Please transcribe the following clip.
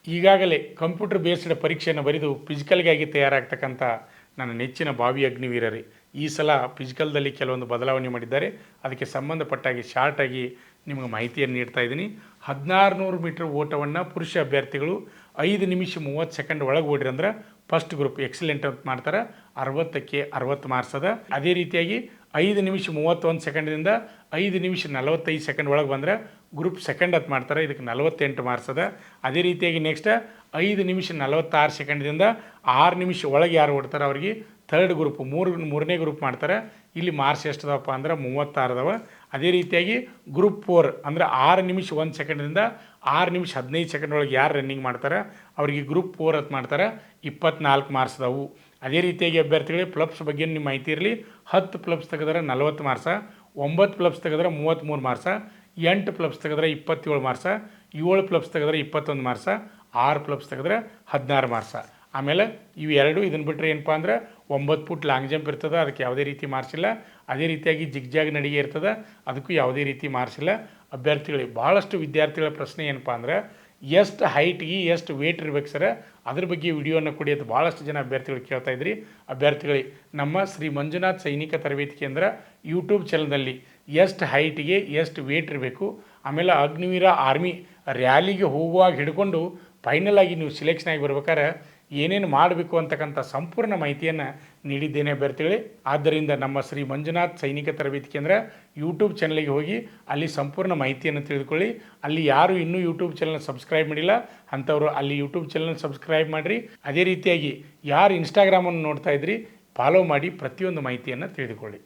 ಈಗಾಗಲೇ computer based ಪರೀಕ್ಷೆಯನ್ನು ಬರೆದು ಫಿಸಿಕಲ್ಗಾಗಿ ತಯಾರಾಗ್ತಕ್ಕಂಥ ನನ್ನ ನೆಚ್ಚಿನ ಬಾವಿ ಅಗ್ನಿವೀರರೇ, ಈ ಸಲ ಫಿಸಿಕಲ್ದಲ್ಲಿ ಕೆಲವೊಂದು ಬದಲಾವಣೆ ಮಾಡಿದ್ದಾರೆ. ಅದಕ್ಕೆ ಸಂಬಂಧಪಟ್ಟಾಗಿ ಶಾರ್ಟಾಗಿ ನಿಮಗೆ ಮಾಹಿತಿಯನ್ನು ನೀಡ್ತಾ ಇದ್ದೀನಿ. 1600 ಮೀಟರ್ ಓಟವನ್ನು ಪುರುಷ ಅಭ್ಯರ್ಥಿಗಳು 5 ನಿಮಿಷ 30 ಸೆಕೆಂಡ್ ಒಳಗೆ ಓಡಿರಂದ್ರೆ ಫಸ್ಟ್ ಗ್ರೂಪ್ ಎಕ್ಸಲೆಂಟ್ ಅಂತ ಮಾಡ್ತಾರೆ, 60ಕ್ಕೆ 60 ಮಾರ್ಕ್ಸ್ ಅದ. ಅದೇ ರೀತಿಯಾಗಿ 5 ನಿಮಿಷ 31 ಸೆಕೆಂಡ್ದಿಂದ 5 ನಿಮಿಷ 45 ಸೆಕೆಂಡ್ ಒಳಗೆ ಬಂದರೆ ಗ್ರೂಪ್ ಸೆಕೆಂಡ್ ಅಂತ ಮಾಡ್ತಾರೆ, ಇದಕ್ಕೆ 48 ಮಾರ್ಕ್ಸ್ ಅದ. ಅದೇ ರೀತಿಯಾಗಿ ನೆಕ್ಸ್ಟ್ 5 ನಿಮಿಷ 46 ಸೆಕೆಂಡ್ದಿಂದ 6 ನಿಮಿಷ ಒಳಗೆ ಯಾರು ಓಡ್ತಾರೆ ಅವ್ರಿಗೆ ಥರ್ಡ್ ಗ್ರೂಪ್ ಮೂರನೇ ಗ್ರೂಪ್ ಮಾಡ್ತಾರೆ. ಇಲ್ಲಿ ಮಾರ್ಕ್ಸ್ ಎಷ್ಟು ಅದಾವಪ್ಪ ಅಂದ್ರೆ 36 ಅದಾವ. ಅದೇ ರೀತಿಯಾಗಿ ಗ್ರೂಪ್ 4 ಅಂದರೆ 6 ನಿಮಿಷ 1 ಸೆಕೆಂಡ್ದಿಂದ 6 ನಿಮಿಷ 15 ಸೆಕೆಂಡ್ ಒಳಗೆ ಯಾರು ರನ್ನಿಂಗ್ ಮಾಡ್ತಾರೆ ಅವರಿಗೆ ಗ್ರೂಪ್ 4 ಅಂತ ಮಾಡ್ತಾರೆ, 24 ಮಾರ್ಕ್ಸ್ ಅದಾವು. ಅದೇ ರೀತಿಯಾಗಿ ಅಭ್ಯರ್ಥಿಗಳಿಗೆ ಪ್ಲಬ್ಸ್ ಬಗ್ಗೆ ನಿಮ್ಮ ಮಾಹಿತಿ ಇರಲಿ. 10 ಪ್ಲಬ್ಸ್ ತೆಗೆದ್ರೆ 40 ಮಾರ್ಕ್ಸ, 9 ಪ್ಲಬ್ಸ್ ತೆಗೆದ್ರೆ 33 ಮಾರ್ಕ್ಸ, 8 ಪ್ಲಬ್ಸ್ ತೆಗೆದ್ರೆ 27 ಮಾರ್ಕ್ಸ, 7 ಪ್ಲಬ್ಸ್ ತೆಗೆದ್ರೆ 21 ಮಾರ್ಕ್ಸ, 6 ಪ್ಲಬ್ಸ್ ತೆಗೆದ್ರೆ 16 ಮಾರ್ಕ್ಸ. ಆಮೇಲೆ ಇವು ಎರಡು ಇದನ್ನು ಬಿಟ್ಟರೆ ಏನಪ್ಪ ಅಂದ್ರೆ 9 ಫುಟ್ ಲಾಂಗ್ ಜಂಪ್ ಇರ್ತದೆ, ಅದಕ್ಕೆ ಯಾವುದೇ ರೀತಿ ಮಾರ್ಕ್ಸ್ ಇಲ್ಲ. ಅದೇ ರೀತಿಯಾಗಿ ಜಿಗ್ಜಾಗ್ ನಡಿಗೆ ಇರ್ತದೆ, ಅದಕ್ಕೂ ಯಾವುದೇ ರೀತಿ ಮಾರ್ಕ್ಸ್ ಇಲ್ಲ. ಅಭ್ಯರ್ಥಿಗಳಿಗೆ ಭಾಳಷ್ಟು ವಿದ್ಯಾರ್ಥಿಗಳ ಪ್ರಶ್ನೆ ಏನಪ್ಪ ಅಂದ್ರೆ ಎಷ್ಟು ಹೈಟ್ಗೆ ಎಷ್ಟು ವೇಟ್ ಇರ್ಬೇಕು ಸರ್, ಅದ್ರ ಬಗ್ಗೆ ವಿಡಿಯೋನ ಕೊಡಿ ಅಂತ ಭಾಳಷ್ಟು ಜನ ಅಭ್ಯರ್ಥಿಗಳು ಕೇಳ್ತಾ ಇದ್ರಿ. ಅಭ್ಯರ್ಥಿಗಳಿಗೆ ನಮ್ಮ ಶ್ರೀ ಮಂಜುನಾಥ್ ಸೈನಿಕ ತರಬೇತಿ ಕೇಂದ್ರ ಯೂಟ್ಯೂಬ್ ಚಾನಲ್ನಲ್ಲಿ ಎಷ್ಟು ಹೈಟಿಗೆ ಎಷ್ಟು ವೇಟ್ ಇರಬೇಕು, ಆಮೇಲೆ ಅಗ್ನಿವೀರ ಆರ್ಮಿ ರ್ಯಾಲಿಗೆ ಹೋಗುವಾಗ ಹಿಡ್ಕೊಂಡು ಫೈನಲ್ ಆಗಿ ನೀವು ಸಿಲೆಕ್ಷನ್ ಆಗಿ ಬರ್ಬೇಕಾದ್ರೆ ಏನೇನು ಮಾಡಬೇಕು ಅಂತಕ್ಕಂಥ ಸಂಪೂರ್ಣ ಮಾಹಿತಿಯನ್ನು ನೀಡಿದ್ದೇನೆ ಅಭ್ಯರ್ಥಿಗಳೇ. ಆದ್ದರಿಂದ ನಮ್ಮ ಶ್ರೀ ಮಂಜುನಾಥ್ ಸೈನಿಕ ತರಬೇತಿ ಕೇಂದ್ರ ಯೂಟ್ಯೂಬ್ ಚಾನಲಿಗೆ ಹೋಗಿ ಅಲ್ಲಿ ಸಂಪೂರ್ಣ ಮಾಹಿತಿಯನ್ನು ತಿಳಿದುಕೊಳ್ಳಿ. ಅಲ್ಲಿ ಯಾರು ಇನ್ನೂ ಯೂಟ್ಯೂಬ್ ಚಾನಲ್ ಸಬ್ಸ್ಕ್ರೈಬ್ ಮಾಡಿಲ್ಲ ಅಂಥವರು ಅಲ್ಲಿ ಯೂಟ್ಯೂಬ್ ಚಾನಲ್ ಸಬ್ಸ್ಕ್ರೈಬ್ ಮಾಡಿರಿ. ಅದೇ ರೀತಿಯಾಗಿ ಯಾರು ಇನ್ಸ್ಟಾಗ್ರಾಮನ್ನು ನೋಡ್ತಾ ಇದ್ರಿ ಫಾಲೋ ಮಾಡಿ ಪ್ರತಿಯೊಂದು ಮಾಹಿತಿಯನ್ನು ತಿಳಿದುಕೊಳ್ಳಿ.